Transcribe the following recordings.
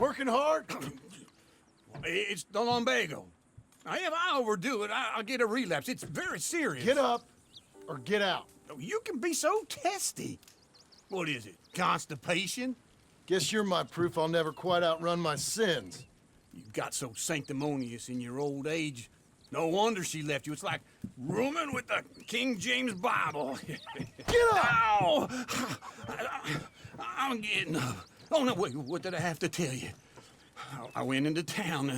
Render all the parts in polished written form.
Working hard? It's the lumbago. Now, if I overdo it, I'll get a relapse. It's very serious. Get up or get out. You can be so testy. What is it, constipation? Guess you're my proof I'll never quite outrun my sins. You got so sanctimonious in your old age. No wonder she left you. It's like rooming with the King James Bible. Get up! Ow! I'm getting up. Oh, no, wait, what did I have to tell you? I went into town.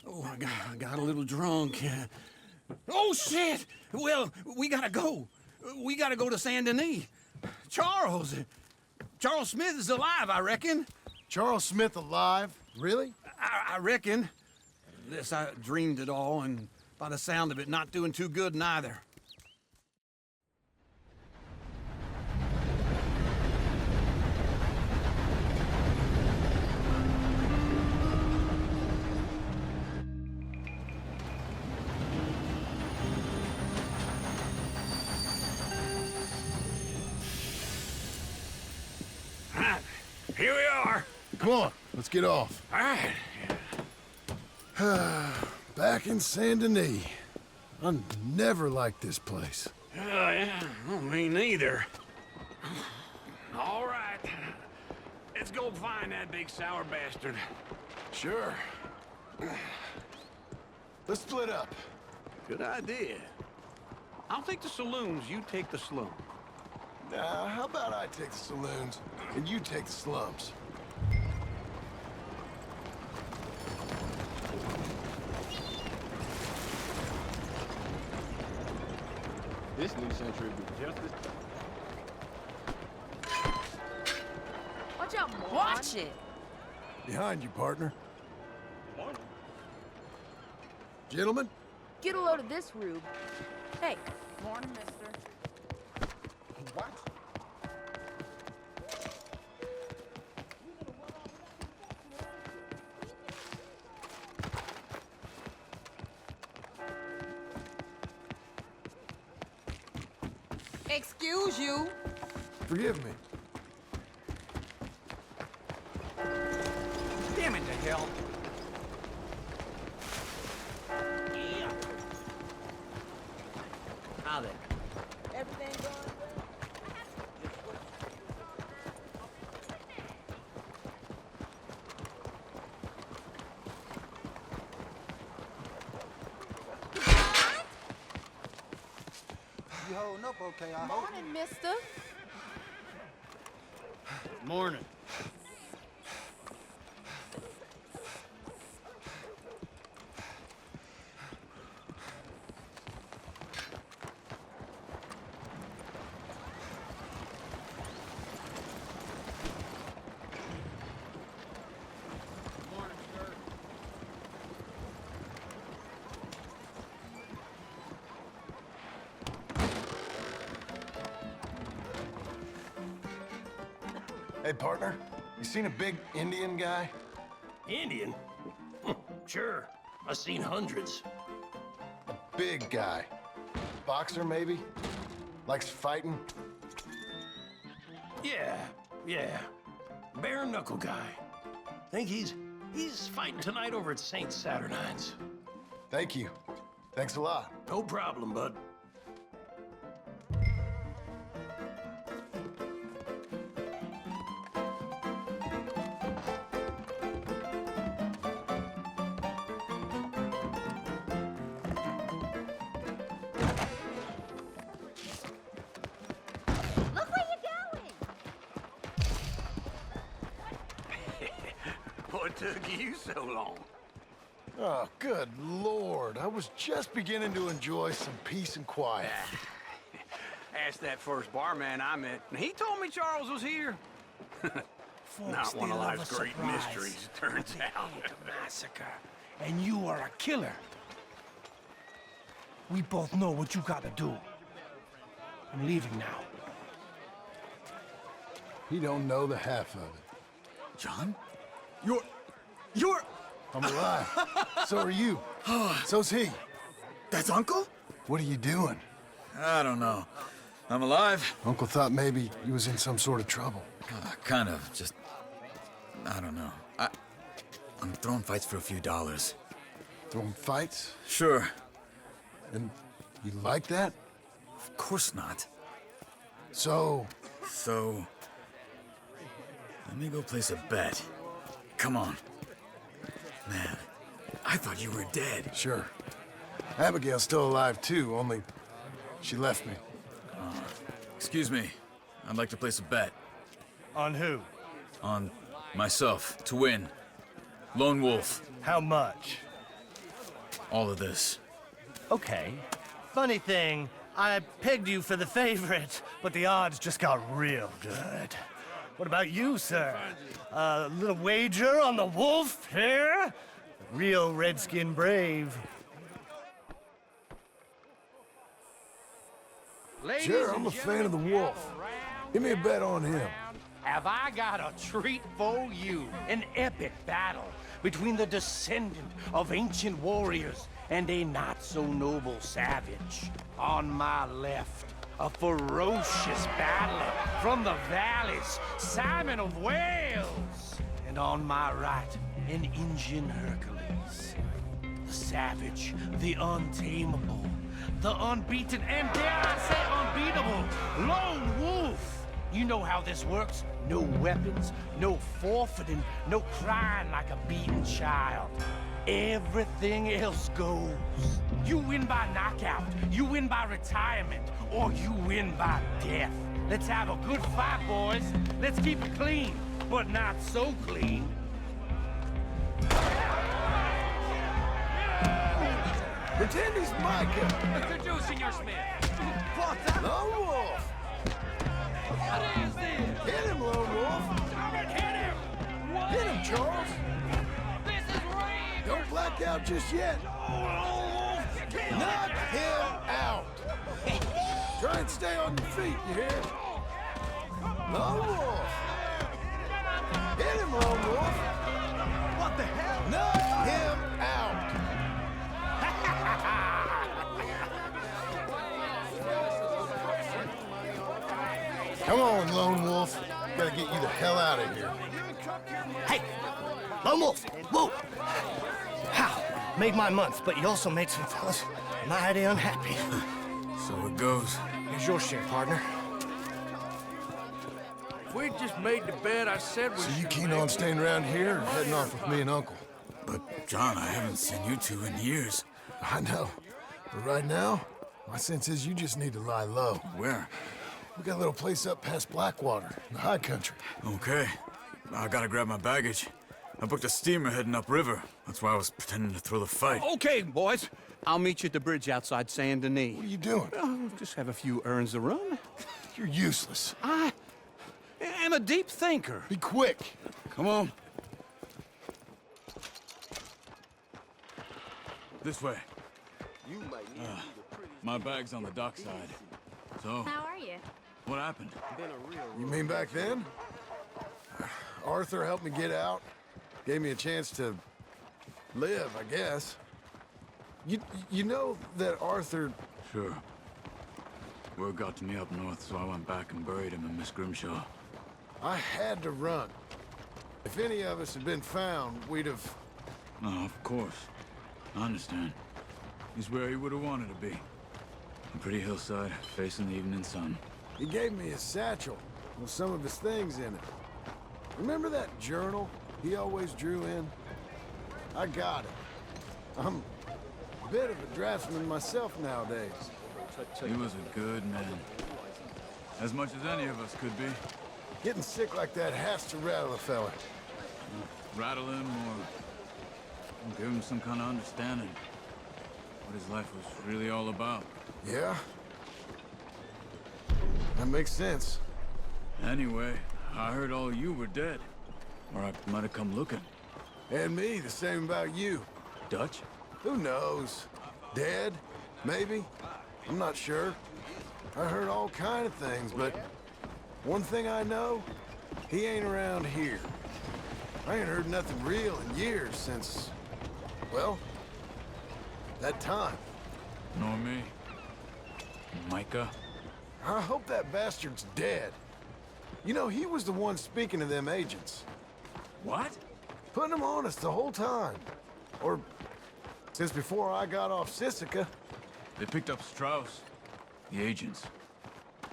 I got a little drunk. Oh, shit! Well, we gotta go. We gotta go to Saint Denis. Charles Smith is alive, I reckon. Charles Smith alive? Really? I reckon. Unless I dreamed it all, and by the sound of it, not doing too good neither. Here we are. Come on, let's get off. All right. Back in Saint Denis. I never liked this place. Yeah, well, me neither. All right. Let's go find that big sour bastard. Sure. Let's split up. Good idea. I'll take the saloons, you take the slum. Now, how about I take the saloons and you take the slums? This new century will be just as... Watch out, moron. Watch it. Behind you, partner. Morning. Gentlemen? Get a load of this, Rube. Hey. Morning, mister. What? Excuse you. Forgive me. Damn it to hell. Yeah. How then? Everything going well? You holding up okay, I hope? Morning, mister. Morning. Morning, sir. Hey, partner. You seen a big Indian guy? Indian? Sure. I've seen hundreds. A big guy. Boxer, maybe? Likes fighting? Yeah. Bare knuckle guy. Think he's fighting tonight over at St. Saturnine's. Thank you. Thanks a lot. No problem, bud. Look where you're going. What took you so long? Oh, good Lord. I was just beginning to enjoy some peace and quiet. Asked that first barman I met, and he told me Charles was here. Not one of life's great mysteries, turns out. Massacre. And you are a killer. We both know what you gotta do. I'm leaving now. He don't know the half of it. John? You're... I'm alive. So are you. So's he. That's Uncle? What are you doing? I don't know. I'm alive. Uncle thought maybe he was in some sort of trouble. Kind of, just... I don't know. I'm throwing fights for a few dollars. Throwing fights? Sure. And you like that? Of course not. So, So... let me go place a bet. Come on. Man, I thought you were dead. sure. Abigail's still alive too, only she left me. Excuse me. I'd like to place a bet. On who? On myself, to win. Lone Wolf. How much? All of this. Okay. Funny thing, I pegged you for the favorite, but the odds just got real good. What about you, sir? A little wager on the wolf here? Real redskin brave. Sure, I'm a fan of the wolf. Give me a bet on him. Have I got a treat for you? An epic battle between the descendant of ancient warriors and a not-so-noble savage. On my left, a ferocious battler from the valleys, Simon of Wales. And on my right, an Indian Hercules. The savage, the untamable, the unbeaten, and dare I say unbeatable, Lone Wolf. You know how this works. No weapons, no forfeiting, no crying like a beaten child. Everything else goes. You win by knockout, you win by retirement, or you win by death. Let's have a good fight, boys. Let's keep it clean, but not so clean. Pretend he's Micah. Introducing your Smith. Lone Wolf. What is this? Hit him, Lone Wolf. Hit him! What? Hit him, Charles. This is rigged! Don't black out just yet. Knock him out. Try and stay on your feet, you hear? Lone Wolf. Hit him, Lone Wolf. What the hell? Knock him out. Come on, Lone Wolf. Gotta get you the hell out of here. Hey! Lone Wolf! Whoa! How? Made my month, but you also made some fellas mighty unhappy. So it goes. Here's your share, partner. If we just made the bed I said we So you keen on staying around here or heading off with me and Uncle? But, John, I haven't seen you two in years. I know. But right now, my sense is you just need to lie low. Where? We got a little place up past Blackwater, in the high country. Okay. I gotta grab my baggage. I booked a steamer heading upriver. That's why I was pretending to throw the fight. Okay, boys. I'll meet you at the bridge outside Saint Denis. What are you doing? Oh, just have a few errands to run. You're useless. I am a deep thinker. Be quick. Come on. This way. My bag's on the dockside. So, How are you? what happened? You mean back then? Arthur helped me get out. Gave me a chance to live, I guess. You know that Arthur... Sure. Word got to me up north, so I went back and buried him in Miss Grimshaw. I had to run. If any of us had been found, we'd have... No, of course. I understand. He's where he would have wanted to be. A pretty hillside, facing the evening sun. He gave me his satchel with some of his things in it. Remember that journal he always drew in? I got it. I'm a bit of a draftsman myself nowadays. He was a good man. As much as any of us could be. Getting sick like that has to rattle a fella. Rattle him or give him some kind of understanding. What his life was really all about. Yeah? That makes sense. Anyway, I heard all you were dead. Or I might have come looking. And me, the same about you. Dutch? Who knows? Dead? Maybe? I'm not sure. I heard all kind of things, but one thing I know, he ain't around here. I ain't heard nothing real in years since, well, that time. Nor me. Micah? I hope that bastard's dead. You know, he was the one speaking to them agents. What? Putting them on us the whole time. Or since before I got off Sisika. They picked up Strauss. The agents.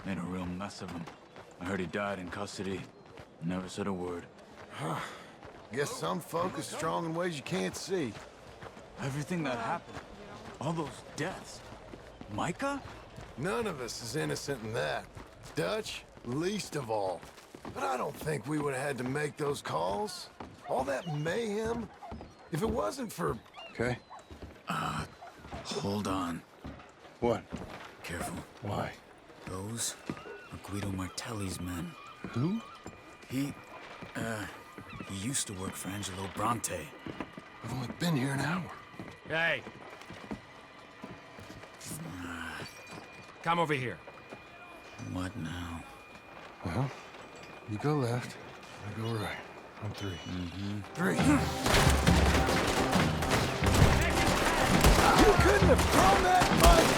Made a real mess of him. I heard he died in custody. Never said a word. Guess some folk is strong in ways you can't see. Everything that happened. All those deaths. Micah? None of us is innocent in that. Dutch, least of all. But I don't think we would have had to make those calls. All that mayhem. If it wasn't for... Okay. Hold on. What? Careful. Why? Those are Guido Martelli's men. Who? He used to work for Angelo Bronte. I've only been here an hour. Hey. Come over here. What now? Well, you go left, I go right. On three. Three. You couldn't have thrown that much!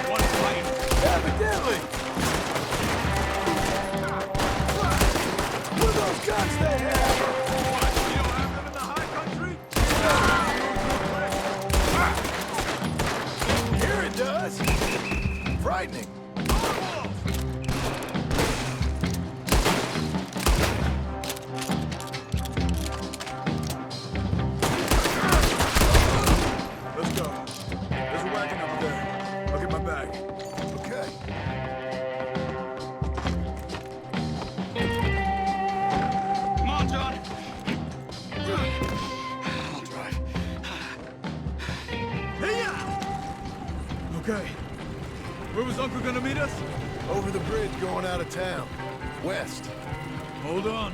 One fight. Evidently! What are those guns they have? What? You don't have them in the high country? Here it does! Frightening! Let's go. There's a wagon up there. I'll get my bag. Okay. Come on, John. I'll drive. Okay. Where was Uncle gonna meet us? Over the bridge going out of town. West. Hold on.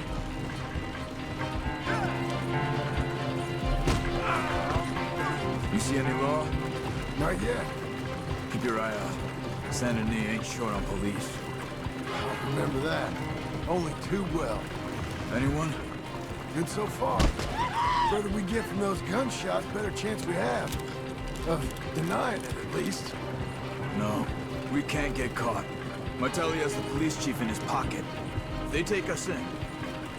You see any law? Not yet. Keep your eye out. Saint Denis ain't short on police. Remember that. Only too well. Anyone? Good so far. Further we get from those gunshots, better chance we have. Of denying it, at least. No. We can't get caught. Martelli has the police chief in his pocket. If they take us in,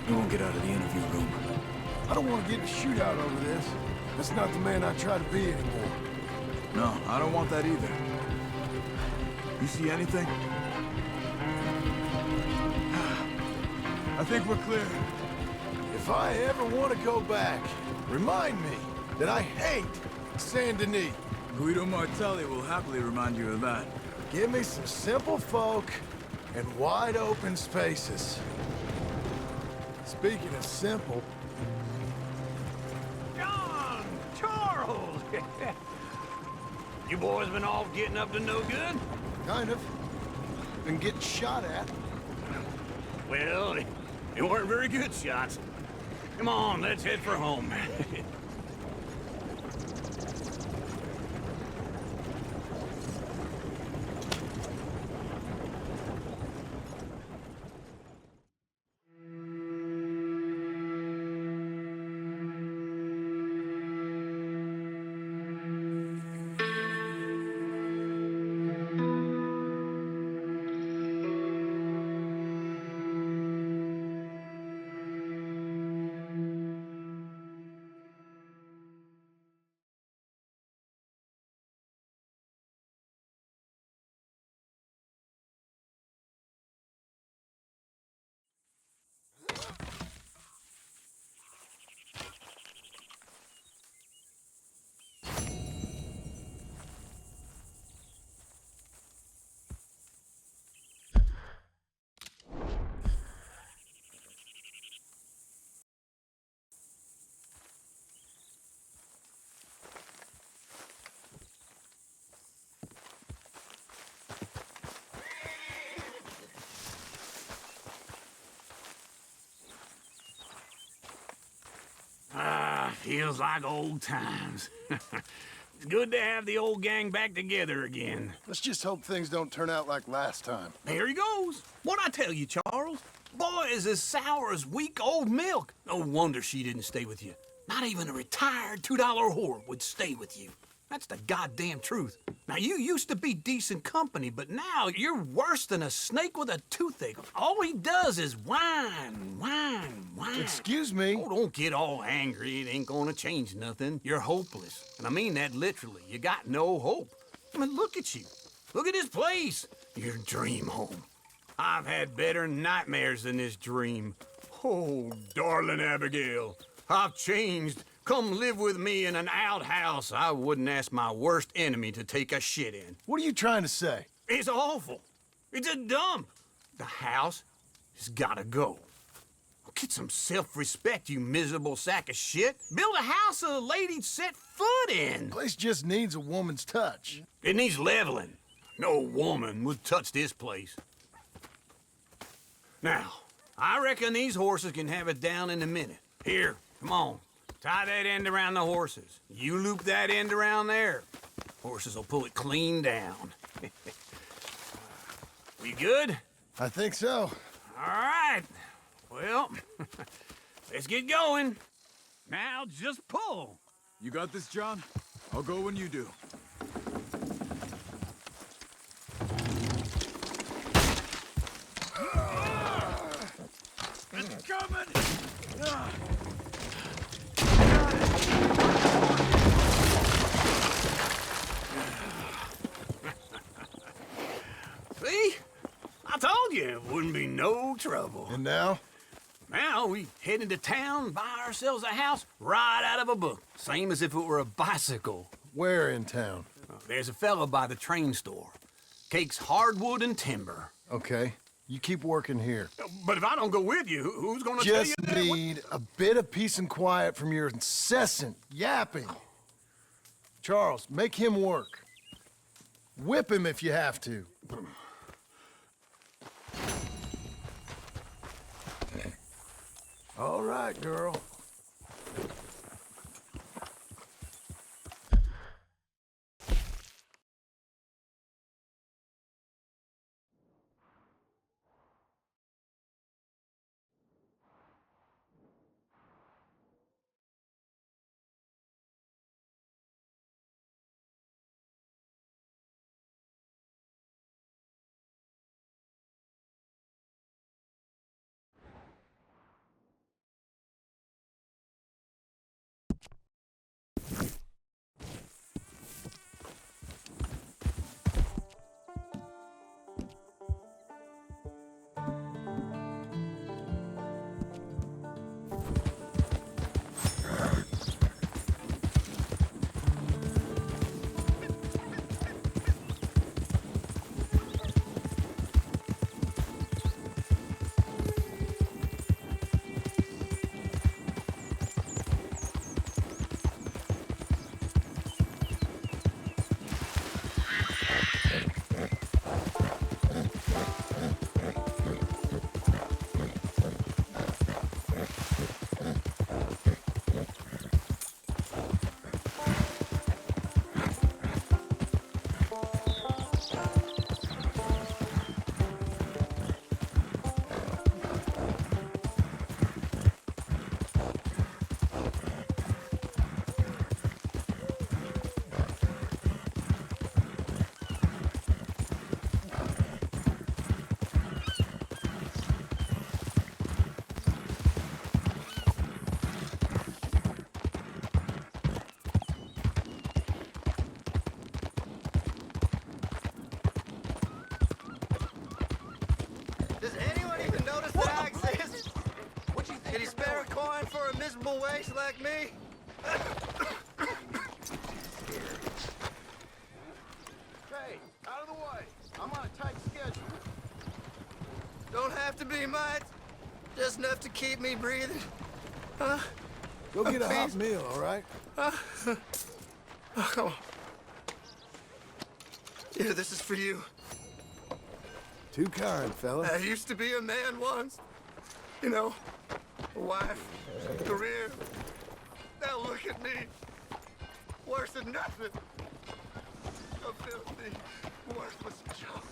we won't get out of the interview room. I don't want to get in a shootout over this. That's not the man I try to be anymore. No, I don't want that either. You see anything? I think we're clear. If I ever want to go back, remind me that I hate Saint Denis. Guido Martelli will happily remind you of that. Give me some simple folk and wide open spaces. Speaking of simple, John! Charles! You boys been off getting up to no good? kind of. Been getting shot at. Well, they weren't very good shots. Come on, let's head for home. Feels like old times. It's good to have the old gang back together again. Let's just hope things don't turn out like last time. There he goes. What'd I tell you, Charles? Boy is as sour as week-old milk. No wonder she didn't stay with you. Not even a retired $2 whore would stay with you. That's the goddamn truth. Now, you used to be decent company, but now you're worse than a snake with a toothache. All he does is whine, whine, whine. Excuse me? Oh, don't get all angry. It ain't gonna change nothing. You're hopeless. And I mean that literally. You got no hope. I mean, look at you. Look at this place. Your dream home. I've had better nightmares than this dream. Oh, darling Abigail, I've changed. Come live with me in an outhouse I wouldn't ask my worst enemy to take a shit in. What are you trying to say? It's awful. It's a dump. The house has gotta go. Get some self-respect, you miserable sack of shit. Build a house a lady'd set foot in. Place just needs a woman's touch. It needs leveling. No woman would touch this place. Now, I reckon these horses can have it down in a minute. Here, come on. Tie that end around the horses. You loop that end around there. Horses will pull it clean down. We good? I think so. All right. Well, let's get going. Now just pull. You got this, John? I'll go when you do. It's coming! See? I told you it wouldn't be no trouble. And now? Now we head into town, buy ourselves a house right out of a book. Same as if it were a bicycle. Where in town? There's a fella by the train store. Cakes hardwood and timber. Okay. You keep working here. But if I don't go with you, who's gonna tell you Just that? need a bit of peace and quiet from your incessant yapping. Charles, make him work. Whip him if you have to. All right, girl. Does anyone even notice that I exist? What you think? Can he spare a coin for a miserable waste like me? Hey, out of the way. I'm on a tight schedule. Don't have to be much. Just enough to keep me breathing. Huh? Go get a hot Please. meal, all right? Oh, come on. Yeah, this is for you. Too kind, fella. I used to be a man once. You know, a wife, a career. Now look at me. Worse than nothing. A filthy, worthless junk.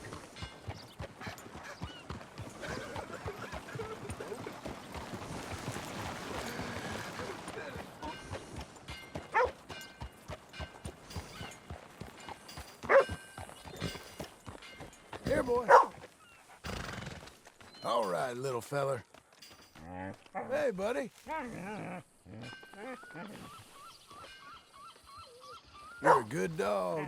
boy. All right, little feller. Hey, buddy. You're a good dog.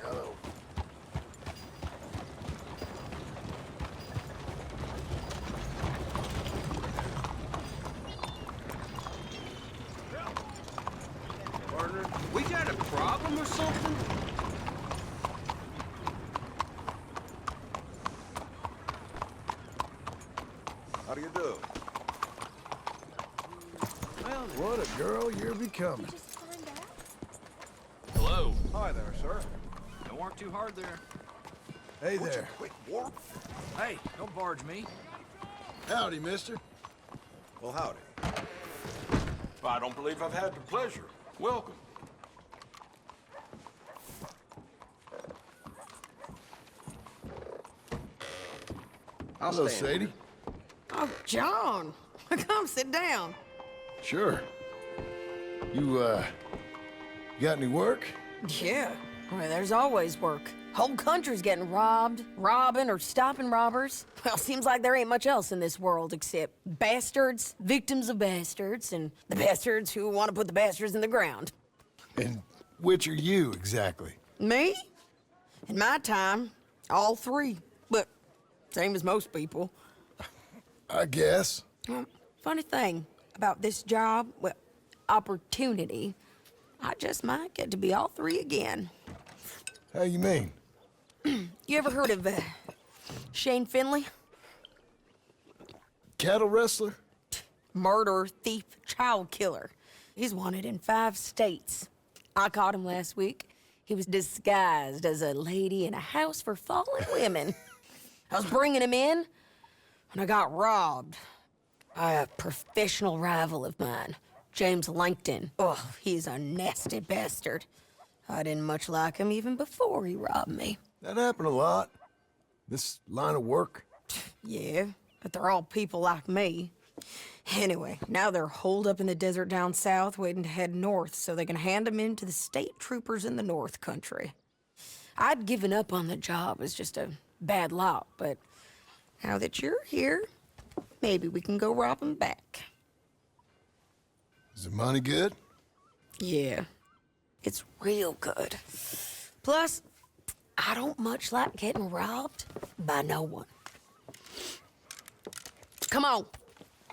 Hello. Partner, we got a problem or something? How do you do? What a girl you're becoming. Hello. Hi there, sir. Don't work too hard there. Hey there. Quick warp. Hey, don't barge me. Howdy, mister. Well, howdy. I don't believe I've had the pleasure. Welcome. Hello, Sadie. Oh, John. Come sit down. Sure. You got any work? Yeah. Well, there's always work. Whole country's getting robbed, robbing, or stopping robbers. Well, seems like there ain't much else in this world except bastards, victims of bastards, and the bastards who want to put the bastards in the ground. And which are you, exactly? Me? In my time, all three. But same as most people. I guess. Funny thing about this job, well, opportunity, I just might get to be all three again. How you mean? You ever heard of Shane Finley? Cattle wrestler? Murderer, thief, child killer. He's wanted in 5 states. I caught him last week. He was disguised as a lady in a house for fallen women. I was bringing him in, and I got robbed by a professional rival of mine, James Langton. Oh, he's a nasty bastard. I didn't much like him even before he robbed me. That happened a lot. This line of work. Yeah, but they're all people like me. Anyway, now they're holed up in the desert down south, waiting to head north so they can hand them in to the state troopers in the north country. I'd given up on the job as just a bad lot, but now that you're here, maybe we can go rob them back. Is the money good? Yeah, it's real good. Plus, I don't much like getting robbed by no one. Come on.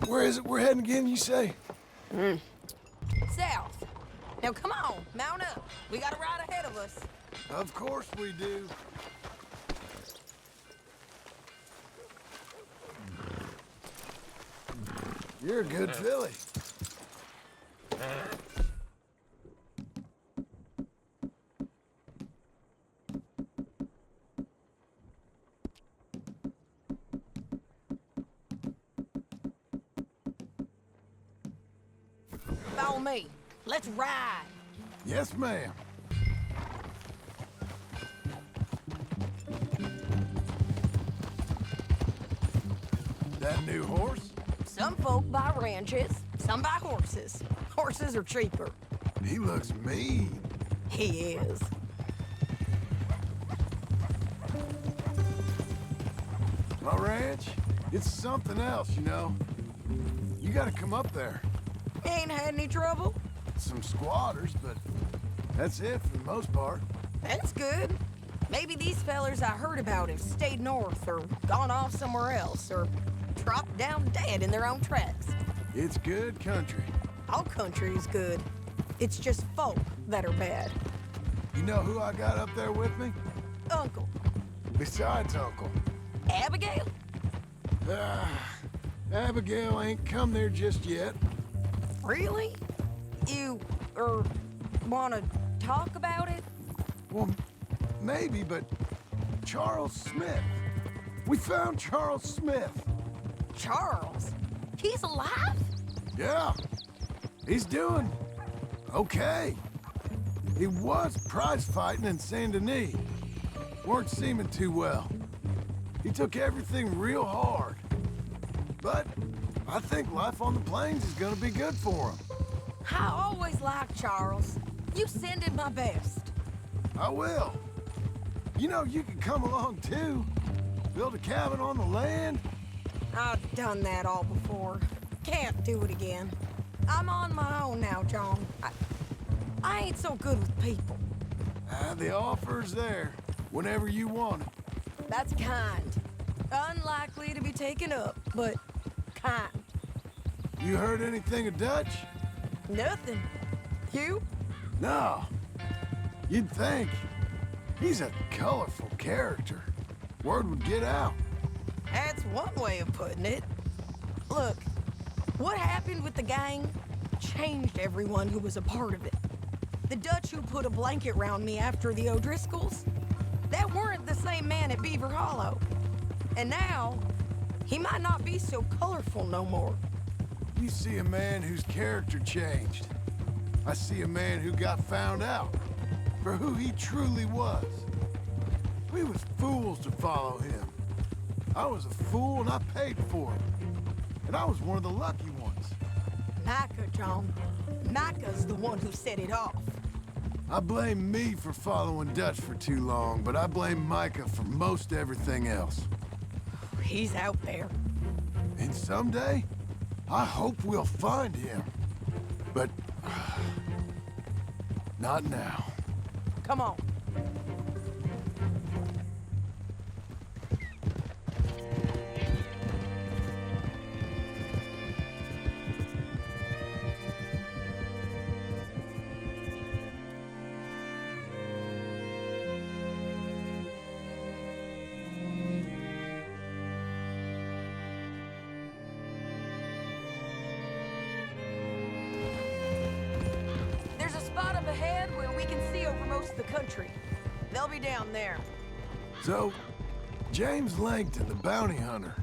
Where is it we're heading again, you say? South. Now come on, mount up. We got a ride ahead of us. Of course we do. You're a good filly. Follow me. Let's ride. Yes, ma'am. That new horse? Some folk buy ranches, some buy horses. Horses are cheaper. He looks mean. He is. My ranch, it's something else, you know. You gotta come up there. Ain't had any trouble? Some squatters, but that's it for the most part. That's good. Maybe these fellers I heard about have stayed north or gone off somewhere else or dropped down dead in their own tracks. It's good country. All country is good. It's just folk that are bad. You know who I got up there with me? Uncle. Besides Uncle. Abigail? Abigail ain't come there just yet. Really? You, wanna talk about it? Well, maybe, but Charles Smith. We found Charles Smith. Charles? He's alive? Yeah. He's doing okay. He was prize fighting in Saint Denis. Weren't seeming too well. He took everything real hard. But I think life on the plains is gonna be good for him. I always liked Charles. You send him my best. I will. You know, you can come along too. Build a cabin on the land. I've done that all before. Can't do it again. I'm on my own now, John. I ain't so good with people. The offer's there, whenever you want it. That's kind. Unlikely to be taken up, but kind. You heard anything of Dutch? Nothing. You? No. You'd think. He's a colorful character. Word would get out. That's one way of putting it. Look, what happened with the gang changed everyone who was a part of it. The Dutch who put a blanket round me after the O'Driscolls, that weren't the same man at Beaver Hollow. And now, he might not be so colorful no more. You see a man whose character changed. I see a man who got found out for who he truly was. We was fools to follow him. I was a fool and I paid for it. And I was one of the lucky ones. Micah, John. Micah's the one who set it off. I blame me for following Dutch for too long, but I blame Micah for most everything else. He's out there. And someday, I hope we'll find him. But not now. Come on. There's a spot up ahead where we can see over most of the country. They'll be down there. So, James Langton, the bounty hunter,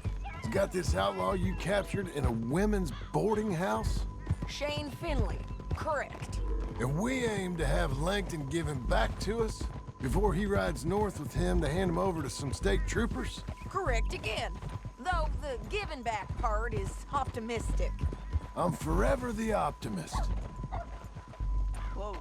has got this outlaw you captured in a women's boarding house? Shane Finley, correct. And we aim to have Langton give him back to us before he rides north with him to hand him over to some state troopers? Correct again. Though the giving back part is optimistic. I'm forever the optimist. Whoa.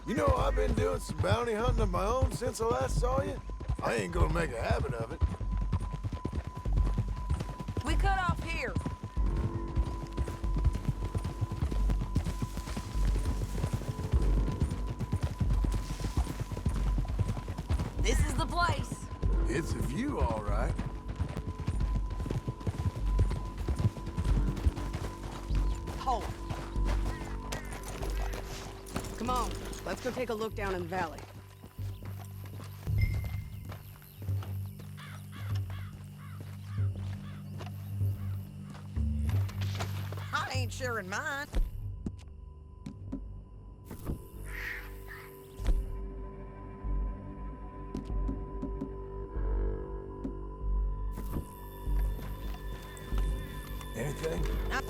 You know, I've been doing some bounty hunting of my own since I last saw you. I ain't gonna make a habit of it. We cut off here. This is the place. It's a view, all right. Hold. Come on, let's go take a look down in the valley. I ain't sharing mine. Anything? Not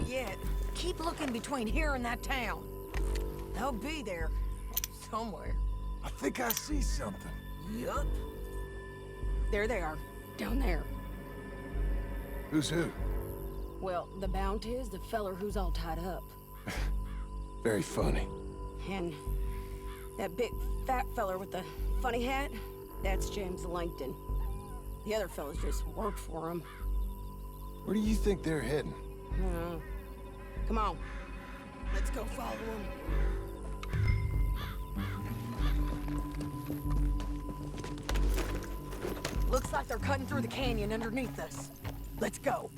yet. Keep looking between here and that town. They'll be there somewhere. I think I see something. Yup. There they are, down there. Who's who? Well, the bounty is the feller who's all tied up. Very funny. And that big fat feller with the funny hat, that's James Langton. The other fellas just worked for him. Where do you think they're heading? Come on, let's go follow him. Looks like they're cutting through the canyon underneath us. Let's go.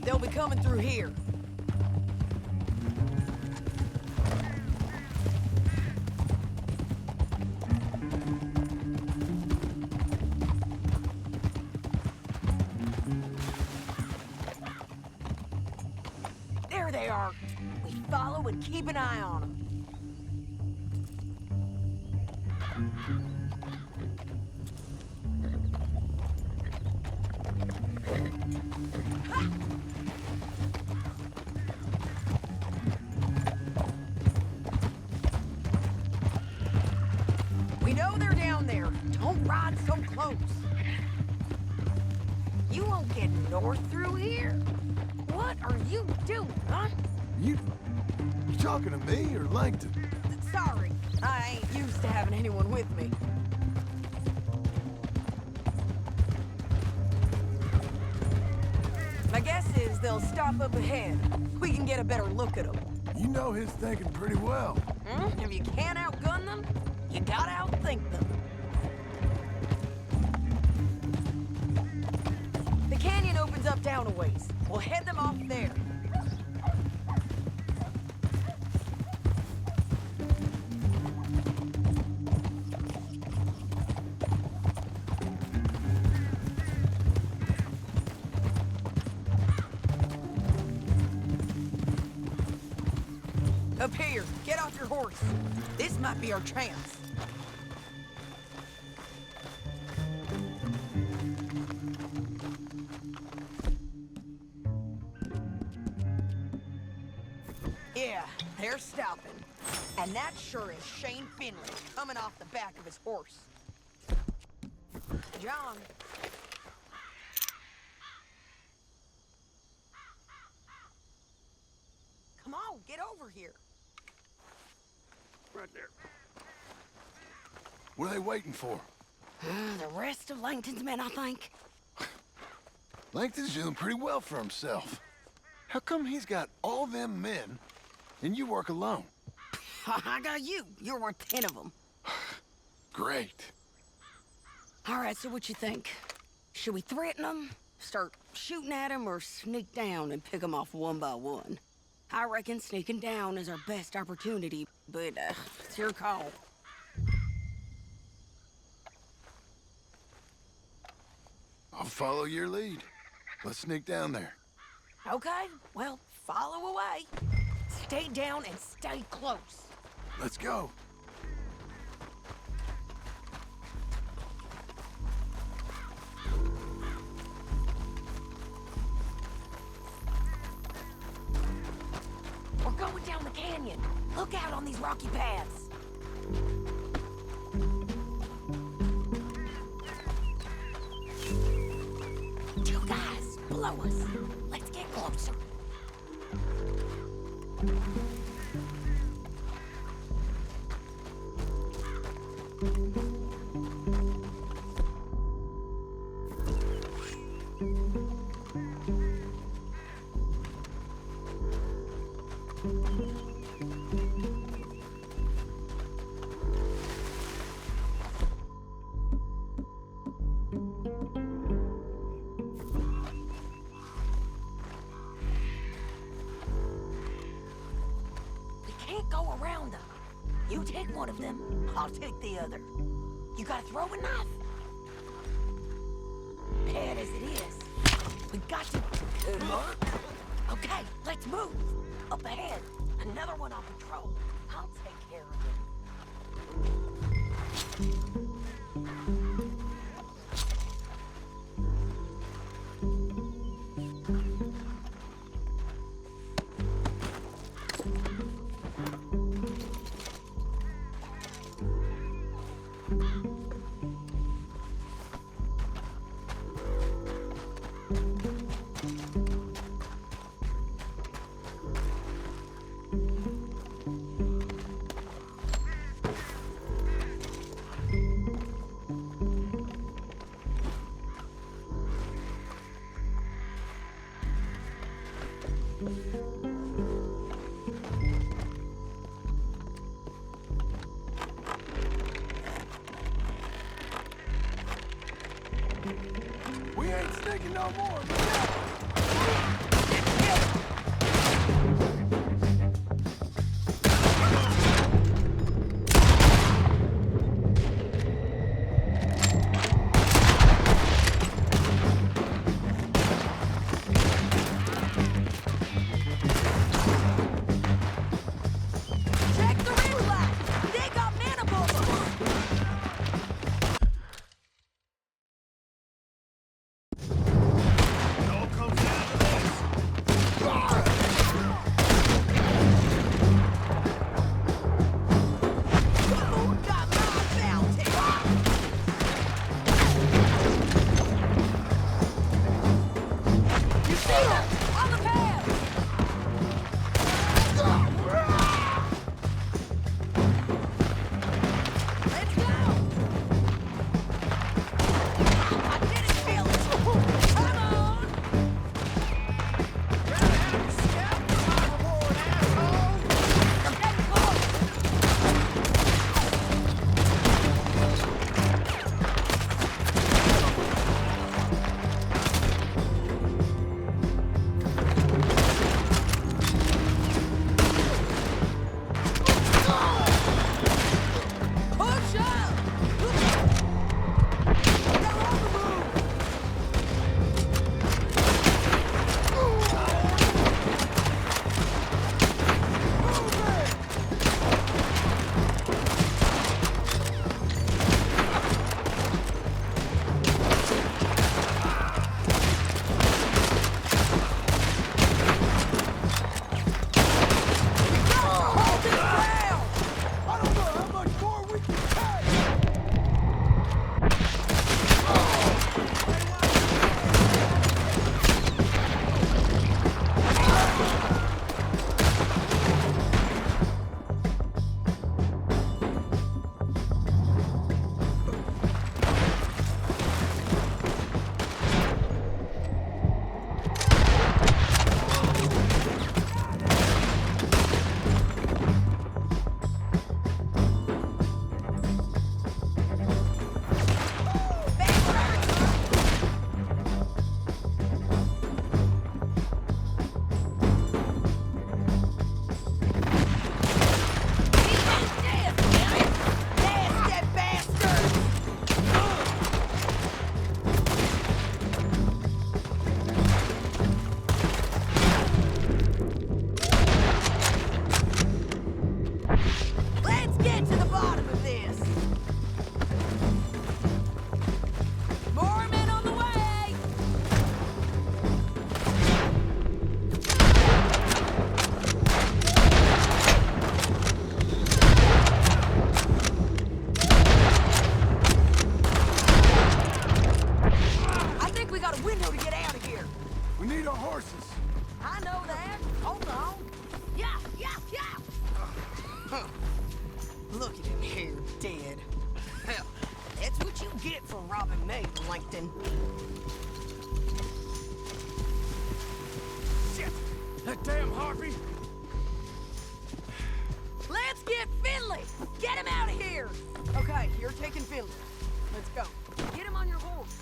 They'll be coming through here. There they are. We follow and keep an eye on them. We know they're down there. Don't ride so close. You won't get north through here? What are you doing, huh? You talking to me or Langton? Sorry, I ain't used to having anyone with me. My guess is they'll stop up ahead. We can get a better look at them. You know his thinking pretty well. If you can't outgun them, you gotta outthink them. The canyon opens up down a ways. We'll head them off there. Up here, get off your horse. This might be our chance. Yeah, they're stopping. And that sure is Shane Finley coming off the back of his horse. John. Come on, get over here. Right there. What are they waiting for? The rest of Langton's men, I think. Langton's doing pretty well for himself. How come he's got all them men and you work alone? I got you. You're worth 10 of them. Great. All right, so what you think? Should we threaten them, start shooting at them, or sneak down and pick them off one by one? I reckon sneaking down is our best opportunity, but it's your call. I'll follow your lead. Let's sneak down there. Okay, well, follow away. Stay down and stay close. Let's go. We're going down the canyon. Look out on these rocky paths. Two guys below us. Let's get closer. Go around them. You take one of them, I'll take the other. You gotta throw a knife. Bad as it is, we got to. Good luck. Okay, let's move. Up ahead, another one on patrol. I'll take care of him. We ain't sneaking no more. On the path! Let's go! I did it, Felix! Come on! Gotta have your step for my reward, asshole! Stay close! Push up! Now on the move! Hold this ground! I don't know how much more we can take! Let's get to the bottom of this. More men on the way. I think we got a window to get out of here. We need our horses. I know that. Hold on. Yeah. Huh. Look at him here, dead. Hell, that's what you get for robbing me, Langton. Shit! That damn Harvey! Let's get Finley! Get him out of here! Okay, you're taking Finley. Let's go. Get him on your horse.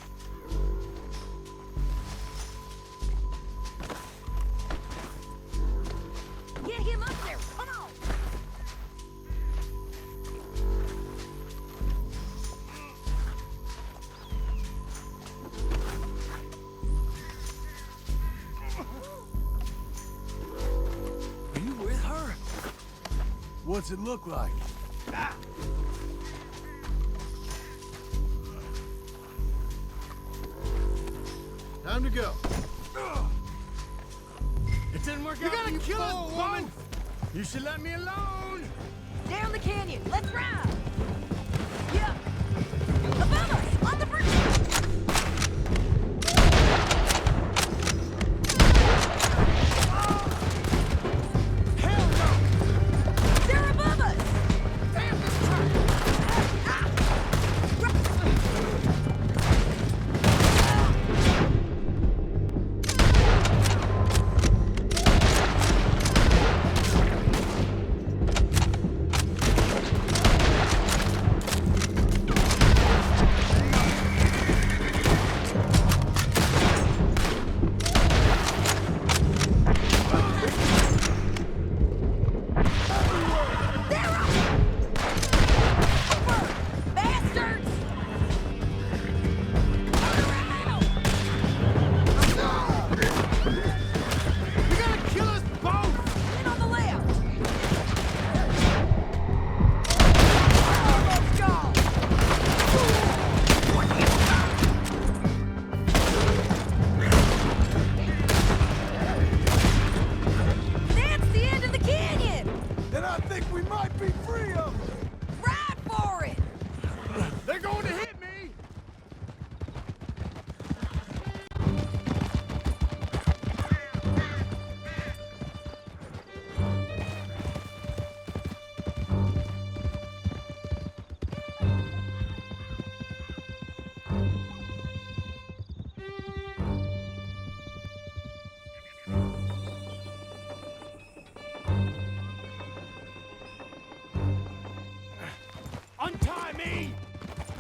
Get him up there! Come on! Are you with her? What's it look like? Time to go. It didn't work out. You're gonna kill us woman. You should let me alone. Down the canyon! Let's ride! Yeah! Above us! On the bridge! Hell no. They're above us! Damn this truck.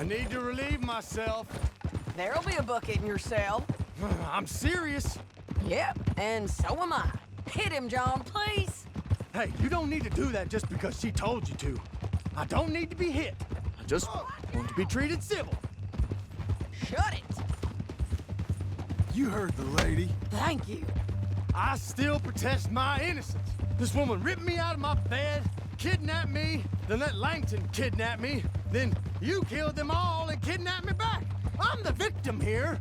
I need to relieve myself. There'll be a bucket in your cell. I'm serious. Yep, and so am I. Hit him, John, please. Hey, you don't need to do that just because she told you to. I don't need to be hit. I just want to be treated civil. Shut it. You heard the lady. Thank you. I still protest my innocence. This woman ripped me out of my bed, kidnapped me, then let Langton kidnap me, then you killed them all and kidnapped me back. I'm the victim here.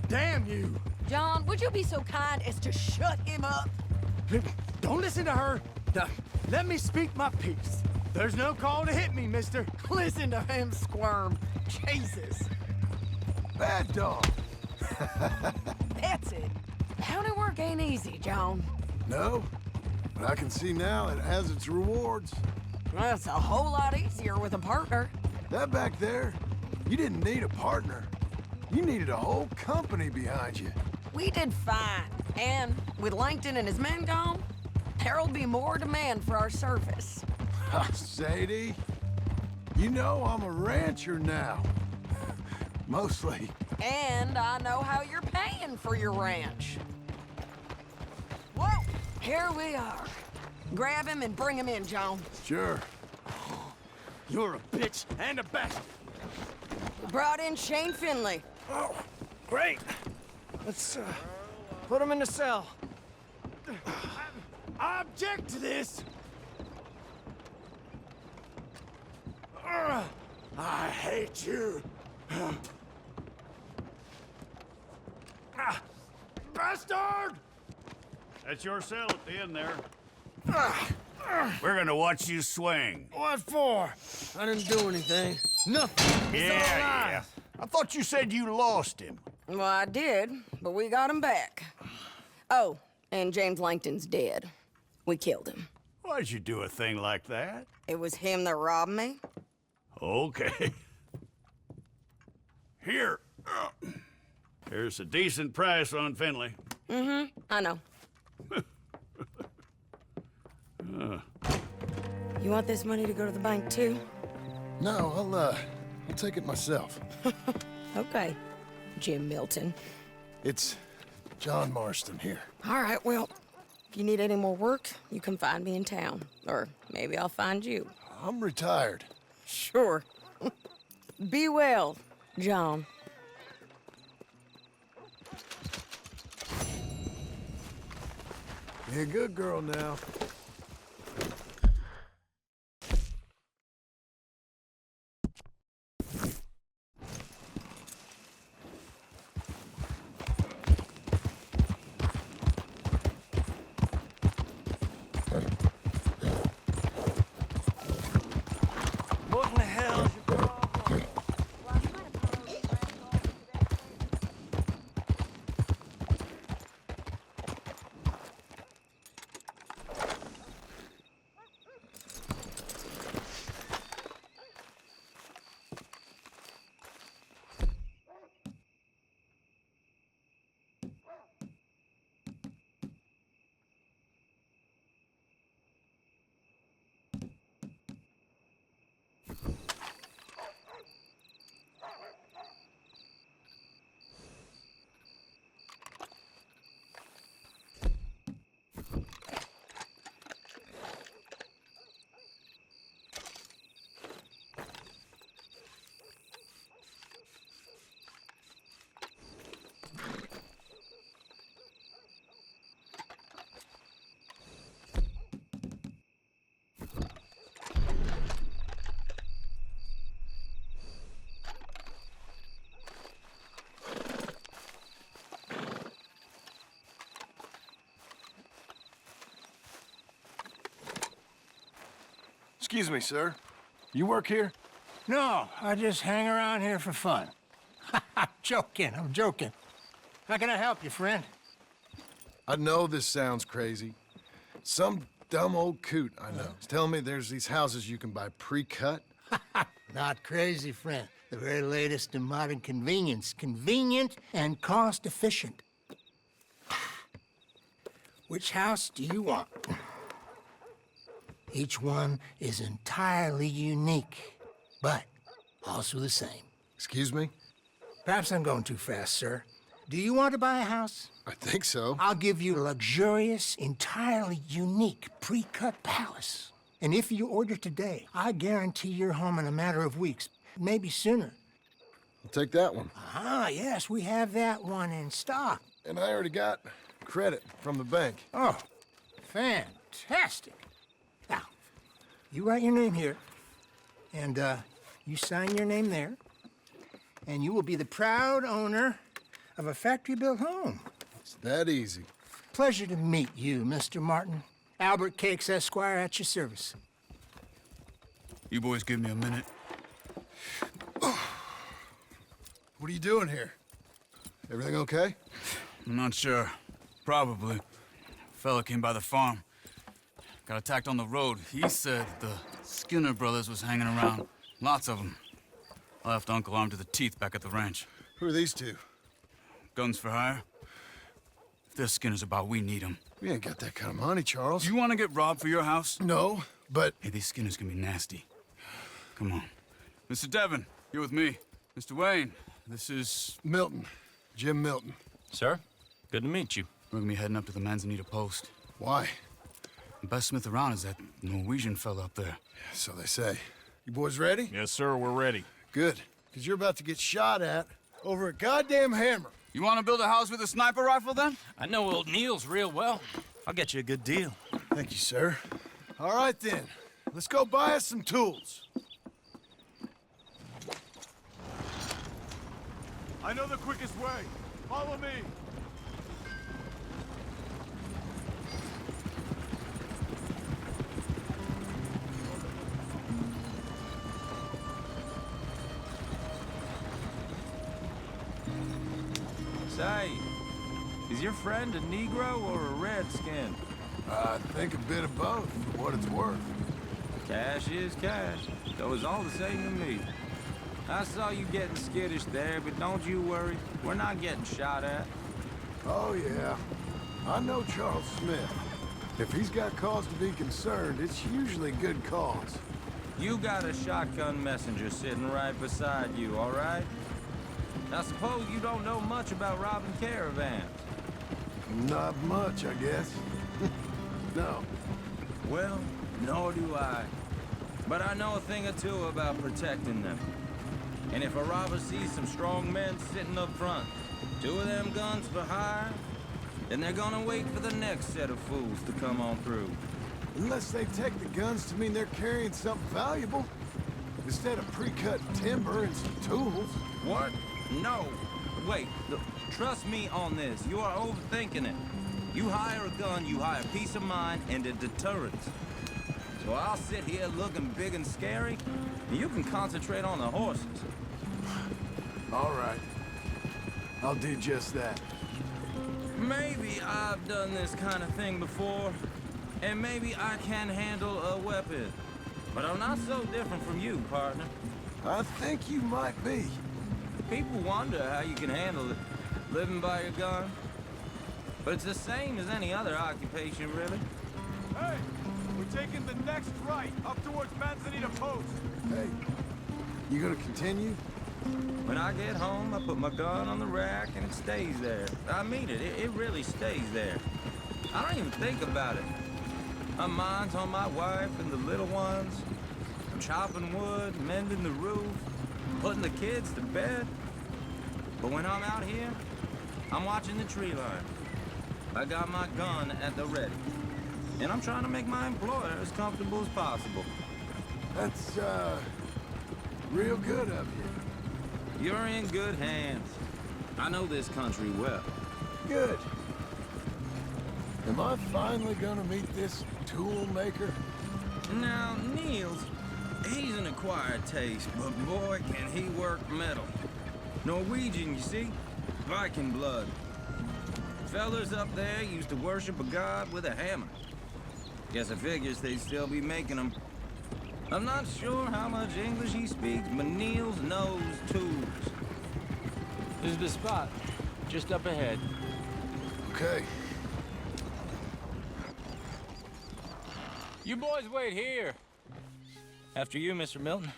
Damn you. John, would you be so kind as to shut him up? Don't listen to her. Let me speak my piece. There's no call to hit me, mister. Listen to him squirm. Jesus. Bad dog. That's it. County work ain't easy, John. No, but I can see now it has its rewards. Well, it's a whole lot easier with a partner. That back there, you didn't need a partner. You needed a whole company behind you. We did fine. And with Langton and his men gone, there'll be more demand for our service. Sadie, you know I'm a rancher now. Mostly. And I know how you're paying for your ranch. Whoa, here we are. Grab him and bring him in, John. Sure. You're a bitch and a bastard. We brought in Shane Finley. Oh, great. Let's put him in the cell. I object to this. I hate you. Bastard! That's your cell at the end there. We're gonna watch you swing. What for? I didn't do anything. Nothing. It's all lies. I thought you said you lost him. Well, I did, but we got him back. Oh, and James Langton's dead. We killed him. Why'd you do a thing like that? It was him that robbed me. Okay. Here. Here's a decent price on Finley. Mm-hmm, I know. You want this money to go to the bank, too? No, I'll take it myself. Okay, Jim Milton. It's John Marston here. All right, well, if you need any more work, you can find me in town. Or maybe I'll find you. I'm retired. Sure. Be well, John. Be a good girl now. What in the hell is your problem? Excuse me, sir. You work here? No, I just hang around here for fun. I'm joking. How can I help you, friend? I know this sounds crazy. Some dumb old coot I know is telling me there's these houses you can buy pre-cut. Not crazy, friend. The very latest in modern convenience. Convenient and cost-efficient. Which house do you want? Each one is entirely unique, but also the same. Excuse me? Perhaps I'm going too fast, sir. Do you want to buy a house? I think so. I'll give you a luxurious, entirely unique pre-cut palace. And if you order today, I guarantee you're home in a matter of weeks, maybe sooner. I'll take that one. Ah, yes, we have that one in stock. And I already got credit from the bank. Oh, fantastic. Now, you write your name here, and you sign your name there, and you will be the proud owner of a factory-built home. It's that easy. Pleasure to meet you, Mr. Martin. Albert Cakes, Esquire, at your service. You boys give me a minute. What are you doing here? Everything okay? I'm not sure. Probably. Fella came by the farm. Got attacked on the road. He said the Skinner brothers was hanging around. Lots of them. I left Uncle armed to the teeth back at the ranch. Who are these two? Guns for hire. If they're Skinner's about, we need them. We ain't got that kind of money, Charles. You want to get robbed for your house? No, but... Hey, these Skinners can be nasty. Come on. Mr. Devon, you're with me. Mr. Wayne, this is... Milton. Jim Milton. Sir, good to meet you. We're gonna be heading up to the Manzanita post. Why? The best smith around is that Norwegian fella up there. Yeah, so they say. You boys ready? Yes, sir, we're ready. Good, because you're about to get shot at over a goddamn hammer. You want to build a house with a sniper rifle, then? I know old Neil's real well. I'll get you a good deal. Thank you, sir. All right, then. Let's go buy us some tools. I know the quickest way. Follow me. Say, is your friend a Negro or a Redskin? I think a bit of both, for what it's worth. Cash is cash, so it's all the same to me. I saw you getting skittish there, but don't you worry. We're not getting shot at. Oh, yeah. I know Charles Smith. If he's got cause to be concerned, it's usually good cause. You got a shotgun messenger sitting right beside you, all right? I suppose you don't know much about robbing caravans. Not much, I guess. No. Well, nor do I. But I know a thing or two about protecting them. And if a robber sees some strong men sitting up front, 2 of them guns for hire, then they're gonna wait for the next set of fools to come on through. Unless they take the guns to mean they're carrying something valuable. Instead of pre-cut timber and some tools. What? No. Wait, look, trust me on this. You are overthinking it. You hire a gun, you hire peace of mind and a deterrent. So I'll sit here looking big and scary, and you can concentrate on the horses. All right. I'll do just that. Maybe I've done this kind of thing before, and maybe I can handle a weapon. But I'm not so different from you, partner. I think you might be. People wonder how you can handle it, living by your gun. But it's the same as any other occupation, really. Hey, we're taking the next right, up towards Manzanita Post. Hey, you gonna continue? When I get home, I put my gun on the rack and it stays there. I mean it, it really stays there. I don't even think about it. My mind's on my wife and the little ones. I'm chopping wood, mending the roof, putting the kids to bed. But when I'm out here, I'm watching the tree line. I got my gun at the ready. And I'm trying to make my employer as comfortable as possible. That's, real good of you. You're in good hands. I know this country well. Good. Am I finally gonna meet this tool maker? Now, Niels, he's an acquired taste, but boy, can he work metal. Norwegian, you see? Viking blood. Fellers up there used to worship a god with a hammer. Guess I figures they'd still be making them. I'm not sure how much English he speaks, but Niels knows tools. This is the spot, just up ahead. Okay. You boys wait here. After you, Mr. Milton.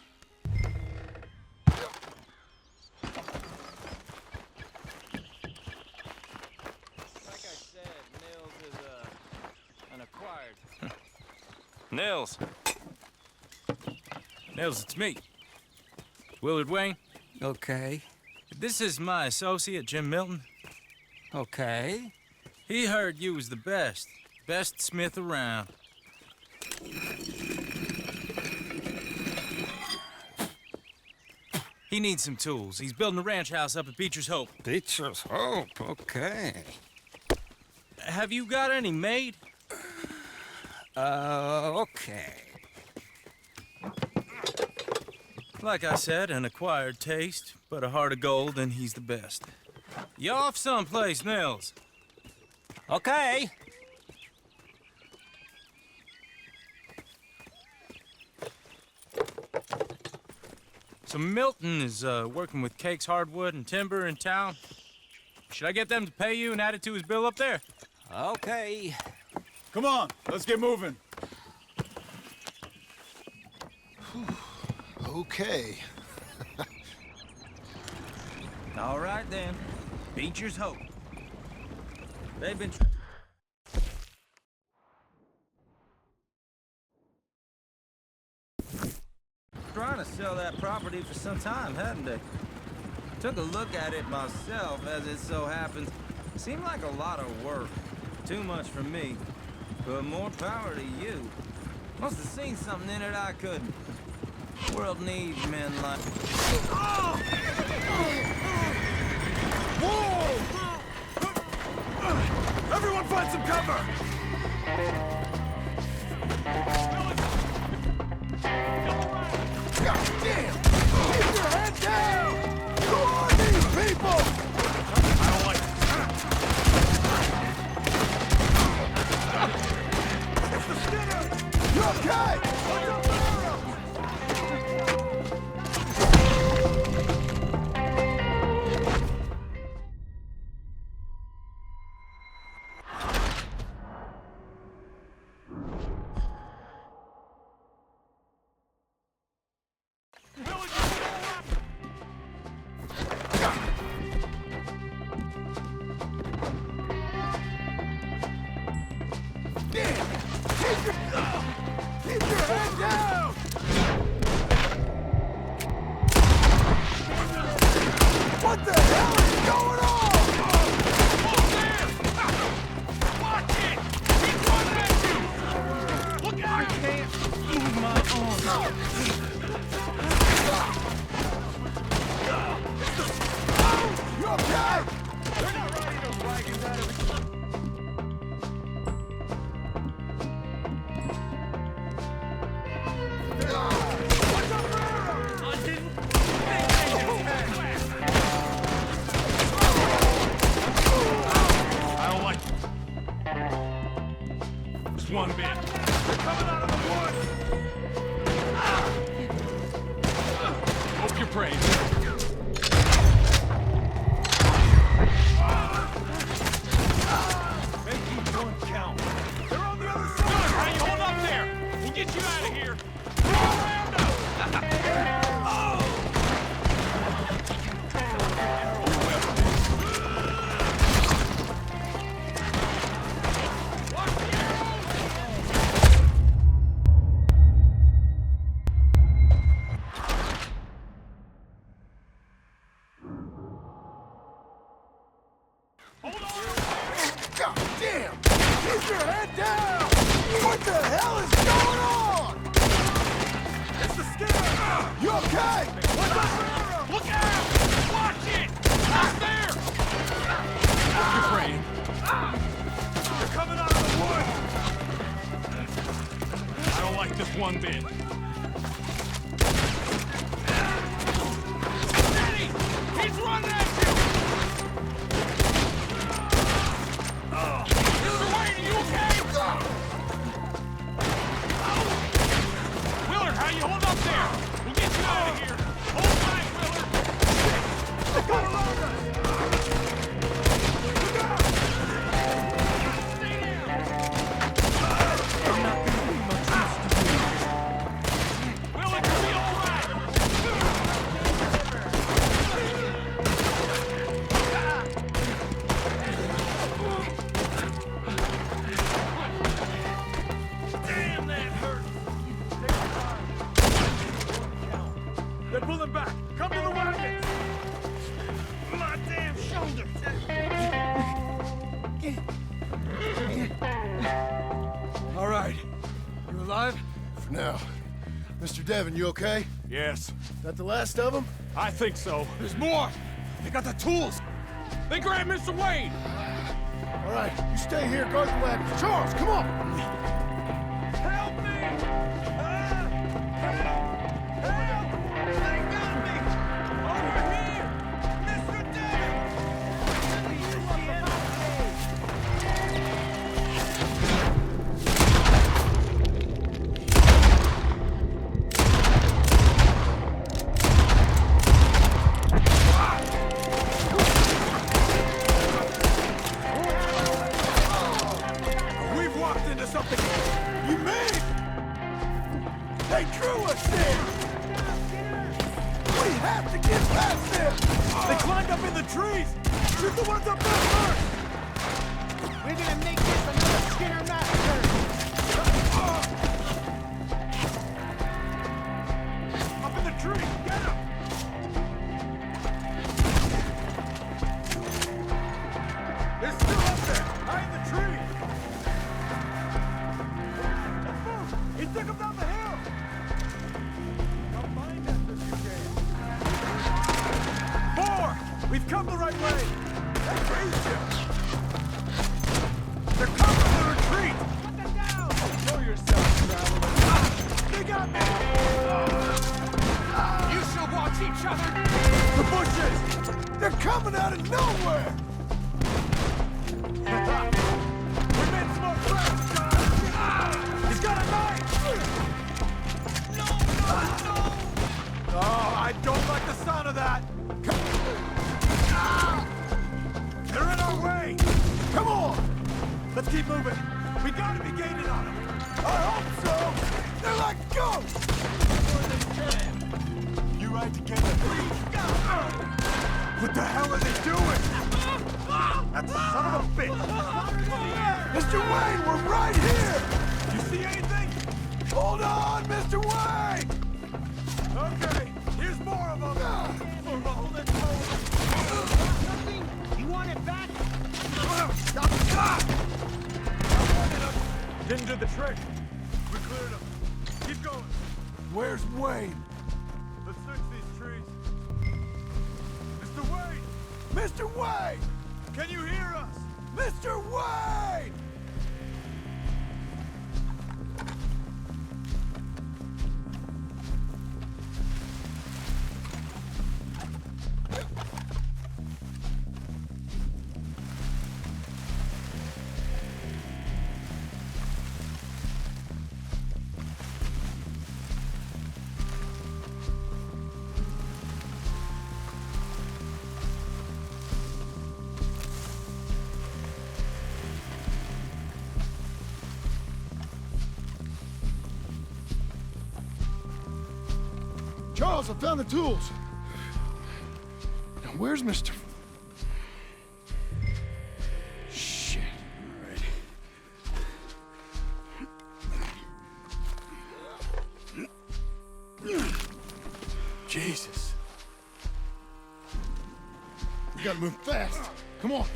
Nils. Nils, it's me. Willard Wayne. Okay. This is my associate, Jim Milton. Okay. He heard you was the best. Best smith around. He needs some tools. He's building a ranch house up at Beecher's Hope. Beecher's Hope, okay. Have you got any made? Okay. Like I said, an acquired taste, but a heart of gold, and he's the best. You off someplace, Nils? Okay. So Milton is working with Cake's Hardwood and Timber in town. Should I get them to pay you and add it to his bill up there? Okay. Come on, let's get moving. Okay. All right, then. Beecher's Hope. They've been... trying to sell that property for some time, hadn't they? Took a look at it myself, as it so happens. Seemed like a lot of work. Too much for me. But more power to you. Must have seen something in it I couldn't. The world needs men like... Whoa! Everyone find some cover! God damn! Keep your head down! Who are these people? I don't like it. It's the Skinner! You okay? What's up, one bit. They're coming out of the woods! Hope you're praying. Make each one count. They're on the other side! Good, how you hold up there? We'll get you out of here. Go around us! God damn! Keep your head down! What the hell is going on? It's the Skinner! You okay? What's up? Look out! Watch it! Out there! You're praying. They're coming out of the woods! I don't like this one bit. Steady! He's running at you! Mr. Wayne, are you okay? Willard, how you hold up there? We'll get you out of here. Hold tight, Willard. They're coming around us. Look out! Stay down. There's not going to be much use to do. Now, Mr. Devon, you okay? Yes. That the last of them? I think so. There's more! They got the tools! They grabbed Mr. Wayne! All right, you stay here, guard the wagon. Charles, come on! Help me! Help! They got me! Over here! Mr. We've walked into something. You mean? They drew us in! We have to get past them! They climbed up in the trees! Shoot the ones up there first! We're gonna make this another Skinner massacre! Up in the tree! Get him! They're still up there! High in the tree! Let's move! He took him down the hill! Come find us if you can. More! We've come the right way! They raised you! They're coming to retreat! Put them down! Show yourself, traveler! They got me! You shall watch each other! The bushes! They're coming out of nowhere! We made smoke friends, guys! He's got a knife! No! Oh, I don't like the sound of that! They're in our way! Come on! Let's keep moving! We gotta be gaining on them! I hope so! They're like ghosts! You right to get them? What the hell are they doing? That son of a bitch! Mr. Wayne, we're right here! You see anything? Hold on, Mr. Wayne! Okay, here's more of them! Hold it Nothing? You want it back? Didn't do the trick. We cleared them. Keep going. Where's Wayne? Let's search these trees. Mr. Wayne! Mr. Wayne! Can you hear us? Mr. Wayne! Charles, I found the tools. Now, where's Mr. Shit. All right. Jesus. We gotta move fast. Come on.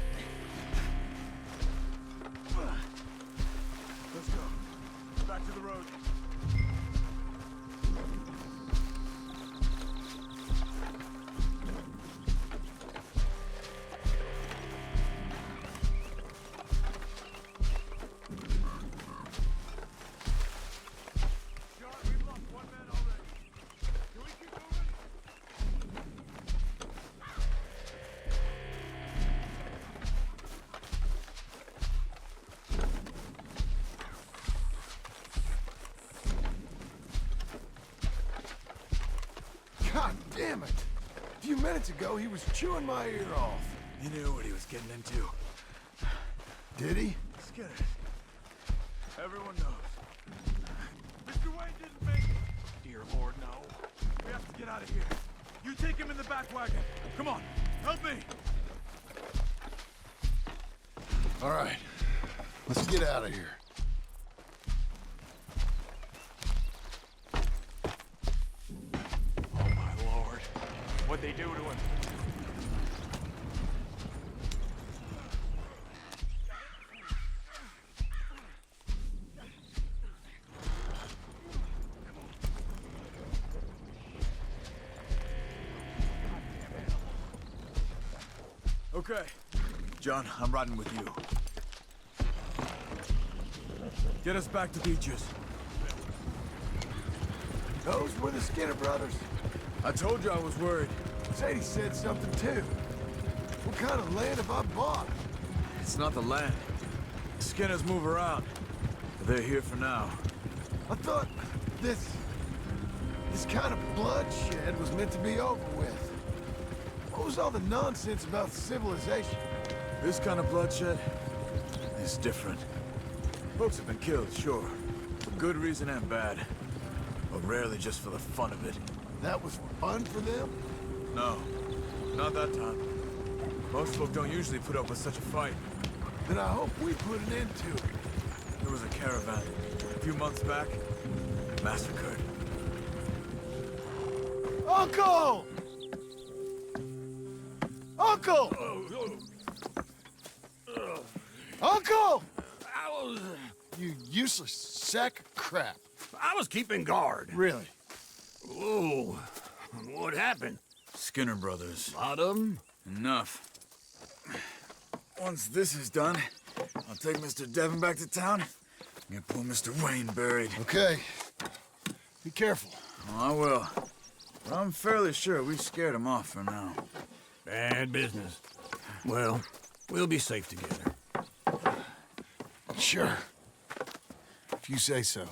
Let's go. Back to the road. God damn it! A few minutes ago, he was chewing my ear off. He knew what he was getting into. Did he? Skinner. Everyone knows. Mr. Wayne didn't make it. Dear Lord, no. We have to get out of here. You take him in the back wagon. Come on, help me. All right. Let's get out of here. Oh, my Lord. What'd they do to him? Okay. John, I'm riding with you. Get us back to Beaches. Those were the Skinner brothers. I told you I was worried. Sadie said something too. What kind of land have I bought? It's not the land. Skinners move around. But they're here for now. I thought this kind of bloodshed was meant to be over with. What was all the nonsense about civilization? This kind of bloodshed is different. Folks have been killed, sure. For good reason and bad. But rarely just for the fun of it. That was fun for them? No, not that time. Most folk don't usually put up with such a fight. Then I hope we put an end to it. There was a caravan a few months back, massacred. Uncle! Uncle! Uncle! You useless sack of crap. I was keeping guard. Really? Oh, what happened? Skinner brothers. Lot of them? Enough. Once this is done, I'll take Mr. Devon back to town and get poor Mr. Wayne buried. Okay. Be careful. Oh, I will. But I'm fairly sure we scared him off for now. Bad business. Well, we'll be safe together. Sure. If you say so.